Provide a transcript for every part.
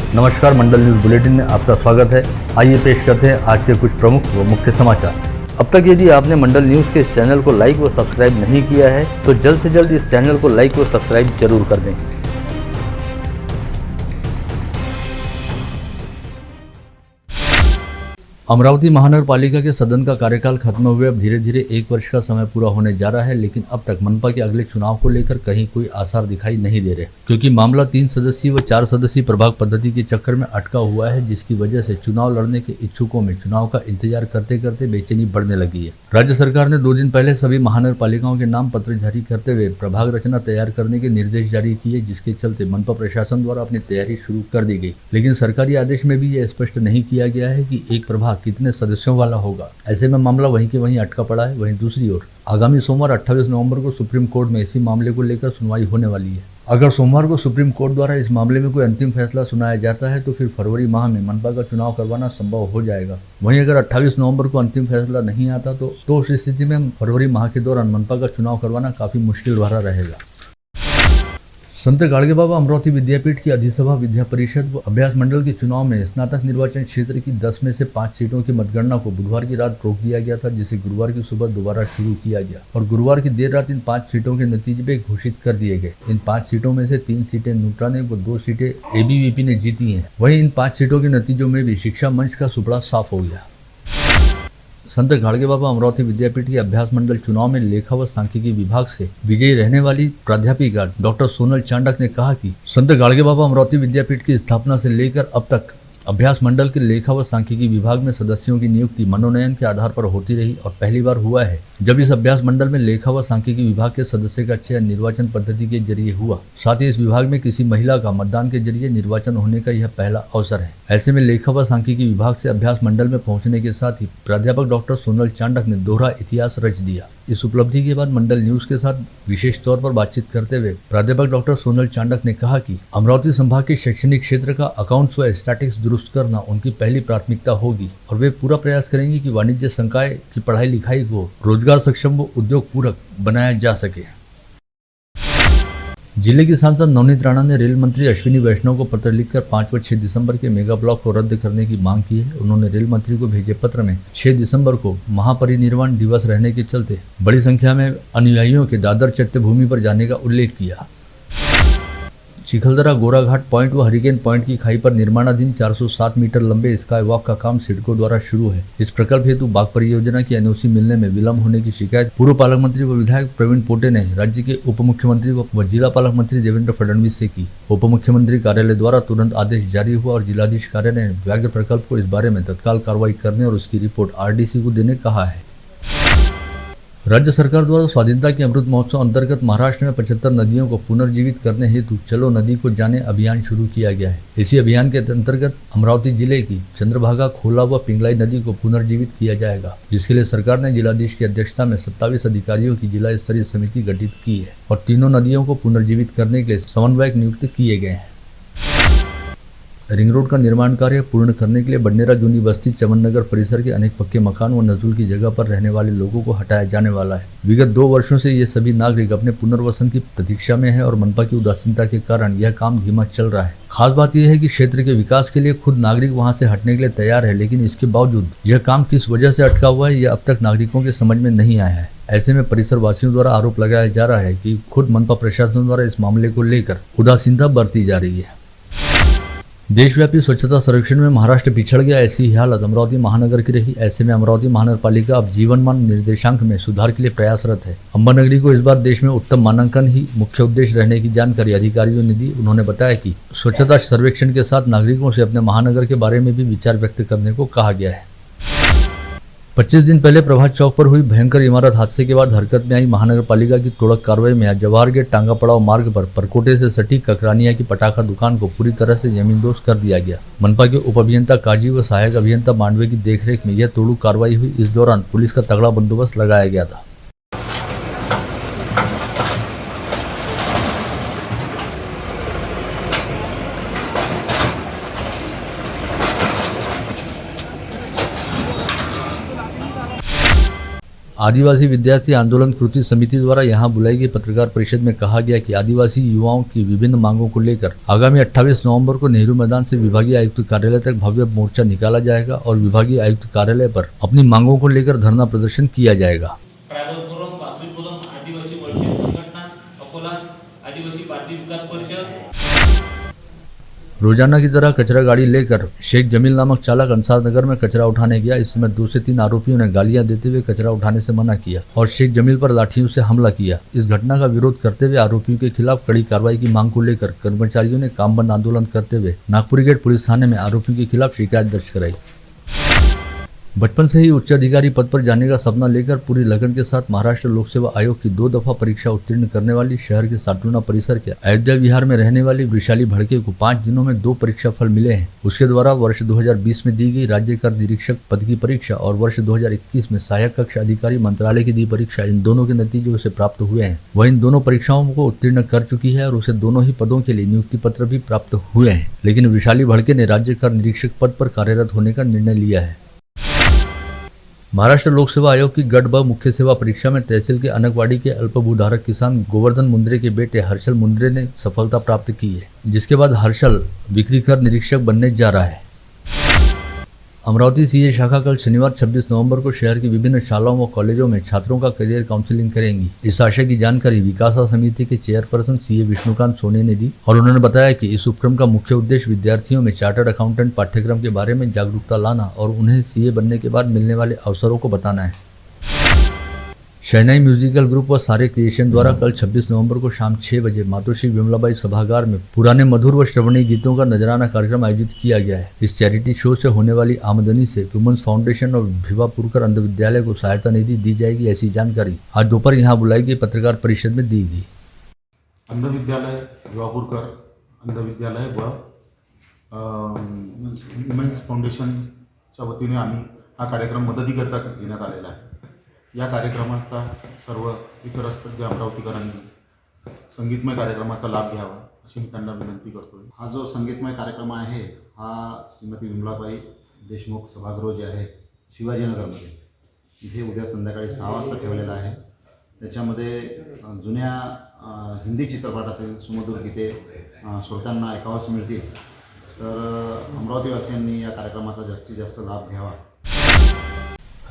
नमस्कार, मंडल news bulletin में आपका स्वागत है। आइए पेश करते हैं आज के कुछ प्रमुख व मुख्य समाचार। अब तक यदि आपने मंडल न्यूज के इस चैनल को लाइक व सब्सक्राइब नहीं किया है तो जल्द से जल्द इस चैनल को लाइक व सब्सक्राइब जरूर कर दें। अमरावती महानगर पालिका के सदन का कार्यकाल खत्म हुए अब धीरे धीरे 1 वर्ष का समय पूरा होने जा रहा है, लेकिन अब तक मनपा के अगले चुनाव को लेकर कहीं कोई आसार दिखाई नहीं दे रहे, क्योंकि मामला 3 सदस्यीय व 4 सदस्यीय प्रभाग पद्धति के चक्कर में अटका हुआ है, जिसकी वजह से चुनाव लड़ने के इच्छुकों में चुनाव का इंतजार करते करते बेचैनी बढ़ने लगी है। राज्य सरकार ने 2 दिन पहले सभी महानगर पालिकाओं के नाम पत्र जारी करते हुए प्रभाग रचना तैयार करने के निर्देश जारी किए, जिसके चलते मनपा प्रशासन द्वारा अपनी तैयारी शुरू कर दी गई। लेकिन सरकारी आदेश में भी यह स्पष्ट नहीं किया गया है कि एक प्रभाग कितने सदस्यों वाला होगा। ऐसे में मामला वहीं के वहीं अटका पड़ा है। वहीं दूसरी ओर आगामी सोमवार 28 नवंबर को सुप्रीम कोर्ट में इसी मामले को लेकर सुनवाई होने वाली है। अगर सोमवार को सुप्रीम कोर्ट द्वारा इस मामले में कोई अंतिम फैसला सुनाया जाता है तो फिर फरवरी माह में मनपा का चुनाव करवाना संभव हो जाएगा। वहीं अगर 28 नवंबर को अंतिम फैसला नहीं आता तो उस स्थिति में फरवरी माह के दौरान मनपा का चुनाव करवाना काफी मुश्किल भरा रहेगा। संत गाड़गे बाबा अमरावती विद्यापीठ की अधिसभा विद्या परिषद व अभ्यास मंडल के चुनाव में स्नातक निर्वाचन क्षेत्र की 10 में से 5 सीटों की मतगणना को बुधवार की रात रोक दिया गया था, जिसे गुरुवार की सुबह दोबारा शुरू किया गया और गुरुवार की देर रात इन 5 सीटों के नतीजे घोषित कर दिए गए। इन 5 सीटों में से 3 सीटें न्यूट्रा ने व 2 सीटें एबीवीपी ने जीती हैं। वहीं इन 5 सीटों के नतीजों में भी शिक्षा मंच का सुपड़ा साफ हो गया। संत गाड़गे बाबा अमरावती विद्यापीठ के अभ्यास मंडल चुनाव में लेखा व सांख्यिकी विभाग से विजयी रहने वाली प्राध्यापिका डॉक्टर सोनल चांडक ने कहा कि संत गाड़गे बाबा अमरावती विद्यापीठ की स्थापना से लेकर अब तक अभ्यास मंडल के लेखा व सांख्यिकी विभाग में सदस्यों की नियुक्ति मनोनयन के आधार पर होती रही और पहली बार हुआ है जब इस अभ्यास मंडल में लेखा व सांख्यिकी विभाग के सदस्य का चयन निर्वाचन पद्धति के जरिए हुआ। साथ ही इस विभाग में किसी महिला का मतदान के जरिए निर्वाचन होने का यह पहला अवसर है। ऐसे में लेखा व सांख्यिकी विभाग से अभ्यास मंडल में पहुंचने के साथ ही प्राध्यापक डॉक्टर सोनल चांडक ने दोहरा इतिहास रच दिया। इस उपलब्धि के बाद मंडल न्यूज के साथ विशेष तौर पर बातचीत करते हुए प्राध्यापक डॉक्टर सोनल चांडक ने कहा कि अमरावती संभाग के शैक्षणिक क्षेत्र का अकाउंट्स व स्टैटिक्स दुरुस्त करना उनकी पहली प्राथमिकता होगी और वे पूरा प्रयास करेंगे कि वाणिज्य संकाय की पढ़ाई लिखाई को रोजगार सक्षम व उद्योग पूरक बनाया जा सके। जिले की सांसद नवनीत राणा ने रेल मंत्री अश्विनी वैष्णव को पत्र लिखकर 5 व 6 दिसंबर के मेगा ब्लॉक को रद्द करने की मांग की है। उन्होंने रेल मंत्री को भेजे पत्र में 6 दिसंबर को महापरिनिर्वाण दिवस रहने के चलते बड़ी संख्या में अनुयायियों के दादर चैत्यभूमि पर जाने का उल्लेख किया। चिखलदरा गोराघाट पॉइंट व हरिकेन पॉइंट की खाई पर निर्माणाधीन 407 मीटर लंबे स्काई वॉक का काम सिडको द्वारा शुरू है। इस प्रकल्प हेतु बाग परियोजना की एनओसी मिलने में विलंब होने की शिकायत पूर्व पालक मंत्री व विधायक प्रवीण पोटे ने राज्य के उप मुख्यमंत्री व जिला पालक मंत्री देवेंद्र फडणवीस से की। उप मुख्यमंत्री कार्यालय द्वारा तुरंत आदेश जारी हुआ और जिलाधीश कार्यालय ने व्याघ्र प्रकल्प को इस बारे में तत्काल कार्रवाई करने और उसकी रिपोर्ट आरडीसी को देने कहा है। राज्य सरकार द्वारा स्वाधीनता के अमृत महोत्सव अंतर्गत महाराष्ट्र में 75 नदियों को पुनर्जीवित करने हेतु चलो नदी को जाने अभियान शुरू किया गया है। इसी अभियान के अंतर्गत अमरावती जिले की चंद्रभागा, खोला व पिंगलाई नदी को पुनर्जीवित किया जाएगा, जिसके लिए सरकार ने जिलाधीश की अध्यक्षता में 27 अधिकारियों की जिला स्तरीय समिति गठित की है और तीनों नदियों को पुनर्जीवित करने के लिए समन्वयक नियुक्त किए गए हैं। रिंग रोड का निर्माण कार्य पूर्ण करने के लिए बडनेरा जूनी बस्ती चमन नगर परिसर के अनेक पक्के मकान व नजूल की जगह पर रहने वाले लोगों को हटाया जाने वाला है। विगत 2 वर्षों से ये सभी नागरिक अपने पुनर्वसन की प्रतीक्षा में है और मनपा की उदासीनता के कारण यह काम धीमा चल रहा है। खास बात यह है कि क्षेत्र के विकास के लिए खुद नागरिक वहां से हटने के लिए तैयार है, लेकिन इसके बावजूद यह काम किस वजह से अटका हुआ है यह अब तक नागरिकों के समझ में नहीं आया है। ऐसे में परिसर वासियों द्वारा आरोप लगाया जा रहा है कि खुद मनपा प्रशासन द्वारा इस मामले को लेकर उदासीनता बरती जा रही है। देशव्यापी स्वच्छता सर्वेक्षण में महाराष्ट्र पिछड़ गया, ऐसी ही हालत अमरावती महानगर की रही। ऐसे में अमरावती महानगर पालिका अब जीवनमान निर्देशांक में सुधार के लिए प्रयासरत है। अंबानगरी को इस बार देश में उत्तम मानांकन ही मुख्य उद्देश्य रहने की जानकारी अधिकारियों ने दी। उन्होंने बताया कि स्वच्छता सर्वेक्षण के साथ नागरिकों से अपने महानगर के बारे में भी विचार व्यक्त करने को कहा गया है। 25 दिन पहले प्रभात चौक पर हुई भयंकर इमारत हादसे के बाद हरकत में आई महानगर पालिका की तोड़क कार्रवाई में आज जवाहर गेट टांगा पड़ाव मार्ग पर परकोटे से सटी ककरानिया की पटाखा दुकान को पूरी तरह से जमींदोज कर दिया गया। मनपा के उप अभियंता काजी व सहायक अभियंता मांडवे की देखरेख में यह तोड़ू कार्रवाई हुई। इस दौरान पुलिस का तगड़ा बंदोबस्त लगाया गया था। आदिवासी विद्यार्थी आंदोलन कृति समिति द्वारा यहां बुलाई गई पत्रकार परिषद में कहा गया कि आदिवासी युवाओं की विभिन्न मांगों को लेकर आगामी 28 नवंबर को नेहरू मैदान से विभागीय आयुक्त कार्यालय तक भव्य मोर्चा निकाला जाएगा और विभागीय आयुक्त कार्यालय पर अपनी मांगों को लेकर धरना प्रदर्शन किया जाएगा। रोजाना की तरह कचरा गाड़ी लेकर शेख जमील नामक चालक अंसार नगर में कचरा उठाने गया। इस समय 2 से 3 आरोपियों ने गालियां देते हुए कचरा उठाने से मना किया और शेख जमील पर लाठियों से हमला किया। इस घटना का विरोध करते हुए आरोपियों के खिलाफ कड़ी कार्रवाई की मांग को लेकर कर्मचारियों ने काम बंद आंदोलन करते हुए नागपुरी गेट पुलिस थाने में आरोपियों के खिलाफ शिकायत दर्ज कराई। बचपन से ही उच्च अधिकारी पद पर जाने का सपना लेकर पूरी लगन के साथ महाराष्ट्र लोक सेवा आयोग की 2 दफा परीक्षा उत्तीर्ण करने वाली शहर के साटूना परिसर के अयोध्या विहार में रहने वाली वृषाली भड़के को 5 दिनों में 2 परीक्षा फल मिले हैं। उसके द्वारा वर्ष 2020 में दी गई राज्य कर निरीक्षक पद की परीक्षा और वर्ष 2021 में सहायक कक्ष अधिकारी मंत्रालय की दी परीक्षा, इन दोनों के नतीजे उसे प्राप्त हुए हैं। वह इन दोनों परीक्षाओं को उत्तीर्ण कर चुकी है और उसे दोनों ही पदों के लिए नियुक्ति पत्र भी प्राप्त हुए हैं। लेकिन वृषाली भड़के ने राज्य कर निरीक्षक पद पर कार्यरत होने का निर्णय लिया है। महाराष्ट्र लोक सेवा आयोग की गढ़ ब मुख्य सेवा परीक्षा में तहसील के अनकवाड़ी के अल्पभूधारक किसान गोवर्धन मुंद्रे के बेटे हर्षल मुंद्रे ने सफलता प्राप्त की है, जिसके बाद हर्षल बिक्री कर निरीक्षक बनने जा रहा है। अमरावती सीए शाखा कल शनिवार 26 नवंबर को शहर की विभिन्न शालाओं व कॉलेजों में छात्रों का करियर काउंसलिंग करेंगी। इस आशय की जानकारी विकासा समिति के चेयरपर्सन सीए विष्णुकांत सोनी ने दी और उन्होंने बताया कि इस उपक्रम का मुख्य उद्देश्य विद्यार्थियों में चार्टर्ड अकाउंटेंट पाठ्यक्रम के बारे में जागरूकता लाना और उन्हें सीए बनने के बाद मिलने वाले अवसरों को बताना है। शहनाई म्यूजिकल ग्रुप व सारे क्रिएशन द्वारा कल 26 नवंबर को शाम 6 बजे मातोश्री विमलाबाई सभागार में पुराने मधुर व श्रवणीय गीतों का नजराना कार्यक्रम आयोजित किया गया है। इस चैरिटी शो से होने वाली आमदनी से वुमेन्स फाउंडेशन और भिवापुरकर अंध विद्यालय को सहायता निधि दी जाएगी, ऐसी जानकारी आज दोपहर यहां बुलाई गई पत्रकार परिषद में दी गई। अंध विद्यालय भिवापुरकर अंध विद्यालय व वुमेन्स फाउंडेशनच्या वतीने आम्ही हा कार्यक्रम मदतीकरता घेण्यात आलेला आहे। या कार्यक्रमाचा सर्व इतरस्त जे अमरावतीकरांनी संगीतमय कार्यक्रमाचा लाभ घ्यावा अशी मी त्यांना विनंती करतोय। हा जो संगीतमय कार्यक्रम आहे हा श्रीमती विमलाबाई देशमुख सभागृह जे आहे शिवाजीनगरमध्ये इथे उद्या संध्याकाळी 6 वाजता ठेवलेला आहे। त्याच्यामध्ये जुन्या हिंदी चित्रपटातील सुमधुर गीते श्रोत्यांना ऐकावयास मिळतील, तर अमरावतीवासियांनी या कार्यक्रमाचा जास्तीत जास्त लाभ घ्यावा।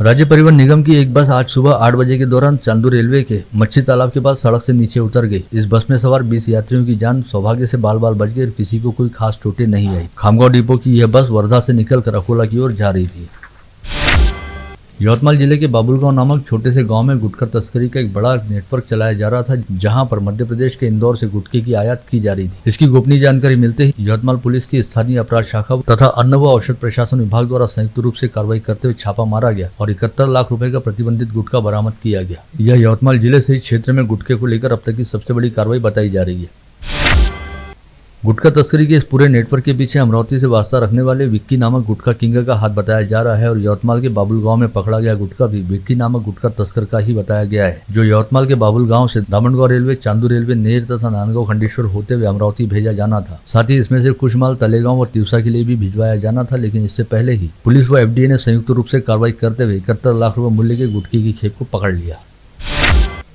राज्य परिवहन निगम की एक बस आज सुबह 8 बजे के दौरान चांदू रेलवे के मच्छी तालाब के पास सड़क से नीचे उतर गई। इस बस में सवार 20 यात्रियों की जान सौभाग्य से बाल बाल बच गई और किसी को कोई खास चोटें नहीं आई। खामगांव डिपो की यह बस वर्धा से निकलकर अकोला की ओर जा रही थी। यवतमाल जिले के बाबुलगांव नामक छोटे से गांव में गुटखा तस्करी का एक बड़ा नेटवर्क चलाया जा रहा था, जहां पर मध्य प्रदेश के इंदौर से गुटखे की आयात की जा रही थी। इसकी गोपनीय जानकारी मिलते ही यवतमाल पुलिस की स्थानीय अपराध शाखा तथा अन्न व औषध प्रशासन विभाग द्वारा संयुक्त रूप से कार्रवाई करते हुए छापा मारा गया और 71 लाख रुपए का प्रतिबंधित गुटखा बरामद किया गया। यह यवतमाल जिले से क्षेत्र में गुटखे को लेकर अब तक की सबसे बड़ी कार्रवाई बताई जा रही है। गुटखा तस्करी के इस पूरे नेटवर्क के पीछे अमरावती से वास्ता रखने वाले विक्की नामक गुटखा किंग का हाथ बताया जा रहा है और यवतमाल के बाबुल गांव में पकड़ा गया गुटखा भी विक्की नामक गुटखा तस्कर का ही बताया गया है, जो यवतमाल के बाबुल गांव से दामनगांव रेलवे, चांदू रेलवे, नेर तथा नांदगांव खंडेश्वर होते हुए अमरावती भेजा जाना था। साथ ही इसमें से कुछ माल तलेगांव व तिवसा के लिए भी भिजवाया जाना था, लेकिन इससे पहले ही पुलिस व एफडीए ने संयुक्त रूप से कार्रवाई करते हुए 71 लाख रुपए मूल्य के गुटखे की खेप को पकड़ लिया।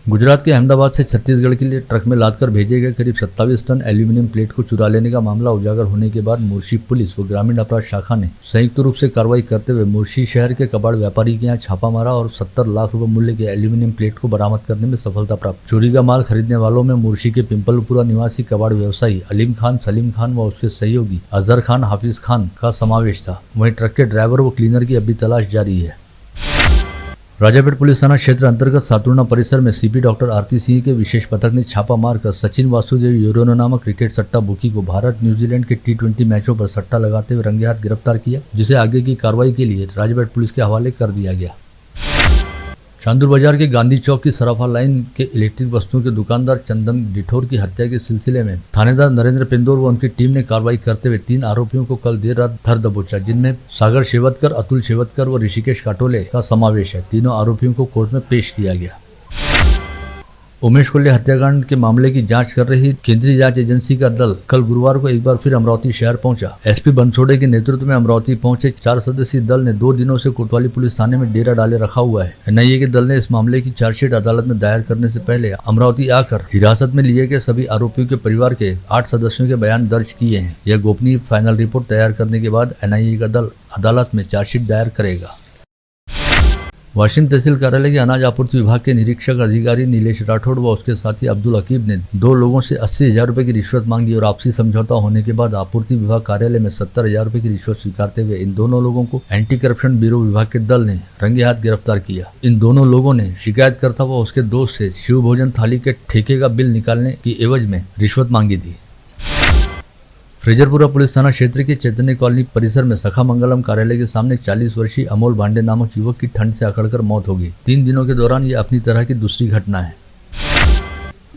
गुजरात के अहमदाबाद से छत्तीसगढ़ के लिए ट्रक में लादकर भेजे गए करीब 27 टन एल्यूमिनियम प्लेट को चुरा लेने का मामला उजागर होने के बाद मुर्शी पुलिस व ग्रामीण अपराध शाखा ने संयुक्त रूप से कार्रवाई करते हुए मुर्शी शहर के कबाड़ व्यापारी के यहाँ छापा मारा और 70 लाख रुपए मूल्य के एल्यूमिनियम प्लेट को बरामद करने में सफलता प्राप्त। चोरी का माल खरीदने वालों में मुर्शी के पिंपलपुरा निवासी कबाड़ व्यवसायी अलीम खान, सलीम खान व उसके सहयोगी अजहर खान, हाफिज खान का समावेश था। वहीं ट्रक के ड्राइवर व क्लीनर की अभी तलाश जारी है। राजापेट पुलिस थाना क्षेत्र अंतर्गत सातुर्णा परिसर में सीपी डॉक्टर आरती सिंह के विशेष पथक ने छापा मारकर सचिन वासुदेव यूरोनो नामक क्रिकेट सट्टा बुकी को भारत न्यूजीलैंड के T20 मैचों पर सट्टा लगाते हुए रंगे हाथ गिरफ्तार किया, जिसे आगे की कार्रवाई के लिए राजापेट पुलिस के हवाले कर दिया गया। चांदूर बाजार के गांधी चौक की सराफा लाइन के इलेक्ट्रिक वस्तुओं के दुकानदार चंदन डिठोर की हत्या के सिलसिले में थानेदार नरेंद्र पेंदोर व उनकी टीम ने कार्रवाई करते हुए 3 आरोपियों को कल देर रात धर दबोचा, जिनमें सागर शेवतकर, अतुल शेवतकर व ऋषिकेश काटोले का समावेश है। तीनों आरोपियों को कोर्ट में पेश किया गया। उमेश कोल्हे हत्याकांड के मामले की जांच कर रही केंद्रीय जांच एजेंसी का दल कल गुरुवार को एक बार फिर अमरावती शहर पहुंचा। एसपी बनसोड़े के नेतृत्व में अमरावती पहुंचे 4 सदस्यीय दल ने 2 दिनों से कोतवाली पुलिस थाने में डेरा डाले रखा हुआ है। एनआईए के दल ने इस मामले की चार्जशीट अदालत में दायर करने से पहले अमरावती आकर हिरासत में लिए गए सभी आरोपियों के परिवार के 8 सदस्यों के बयान दर्ज किए हैं। यह गोपनीय फाइनल रिपोर्ट तैयार करने के बाद एनआईए का दल अदालत में चार्जशीट दायर करेगा। वाशिम तहसील कार्यालय के अनाज आपूर्ति विभाग के निरीक्षक अधिकारी नीलेश राठौड़ व उसके साथी अब्दुल हकीब ने 2 लोगों से 80,000 रुपए की रिश्वत मांगी और आपसी समझौता होने के बाद आपूर्ति विभाग कार्यालय में 70,000 रुपए की रिश्वत स्वीकारते हुए इन दोनों लोगों को एंटी करप्शन ब्यूरो विभाग के दल ने रंगे हाथ गिरफ्तार किया। इन दोनों लोगों ने शिकायतकर्ता व उसके दोस्त से शिव भोजन थाली के ठेके का बिल निकालने की एवज में रिश्वत मांगी थी। फ्रेजरपुरा पुलिस थाना क्षेत्र के चैतन्य कॉलोनी परिसर में सखा मंगलम कार्यालय के सामने 40 वर्षीय अमोल भांडे नामक युवक की ठंड से अकड़कर मौत हो गई। 3 दिनों के दौरान ये अपनी तरह की दूसरी घटना है।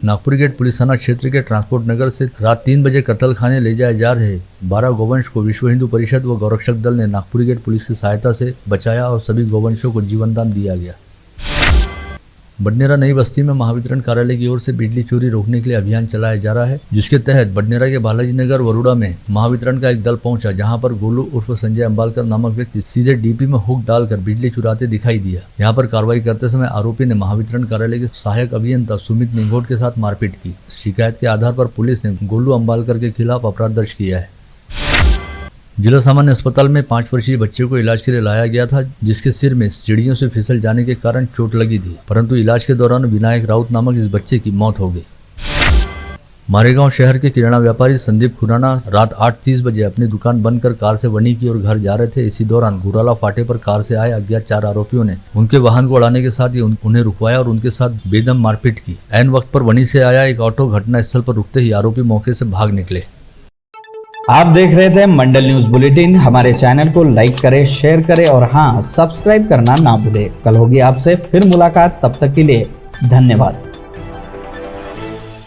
नागपुर गेट पुलिस थाना क्षेत्र के ट्रांसपोर्ट नगर से रात 3 बजे कत्ल खाने ले जाए जा रहे 12 गौवंश को विश्व हिंदू परिषद व गौरक्षक दल ने नागपुर गेट पुलिस की सहायता से बचाया और सभी गौवंशों को जीवन दान दिया गया। बडनेरा नई बस्ती में महावितरण कार्यालय की ओर से बिजली चोरी रोकने के लिए अभियान चलाया जा रहा है, जिसके तहत बडनेरा के बालाजी नगर वरुड़ा में महावितरण का एक दल पहुंचा, जहां पर गोलू उर्फ संजय अंबालकर नामक व्यक्ति सीधे डीपी में हुक डालकर बिजली चुराते दिखाई दिया। यहां पर कार्रवाई करते समय आरोपी ने महावितरण कार्यालय के सहायक अभियंता सुमित निंगोट के साथ मारपीट की। शिकायत के आधार पर पुलिस ने गोलू अंबालकर के खिलाफ अपराध दर्ज किया है। जिला सामान्य अस्पताल में 5 वर्षीय बच्चे को इलाज के लिए लाया गया था, जिसके सिर में सीढ़ियों से फिसल जाने के कारण चोट लगी थी, परंतु इलाज के दौरान विनायक राउत नामक इस बच्चे की मौत हो गई। मारेगांव शहर के किराना व्यापारी संदीप खुराना रात 8:30 बजे अपनी दुकान बंद कर कार से वनी की ओर घर जा रहे थे। इसी दौरान गुराला फाटे पर कार से आए अज्ञात 4 आरोपियों ने उनके वाहन को उड़ाने के साथ ही उन्हें रुकवाया और उनके साथ बेदम मारपीट की। ऐन वक्त पर वनी से आया एक ऑटो घटनास्थल पर रुकते ही आरोपी मौके से भाग निकले। आप देख रहे थे मंडल न्यूज बुलेटिन। हमारे चैनल को लाइक करें, शेयर करें और हाँ, सब्सक्राइब करना ना भूलें। कल होगी आपसे फिर मुलाकात, तब तक के लिए धन्यवाद।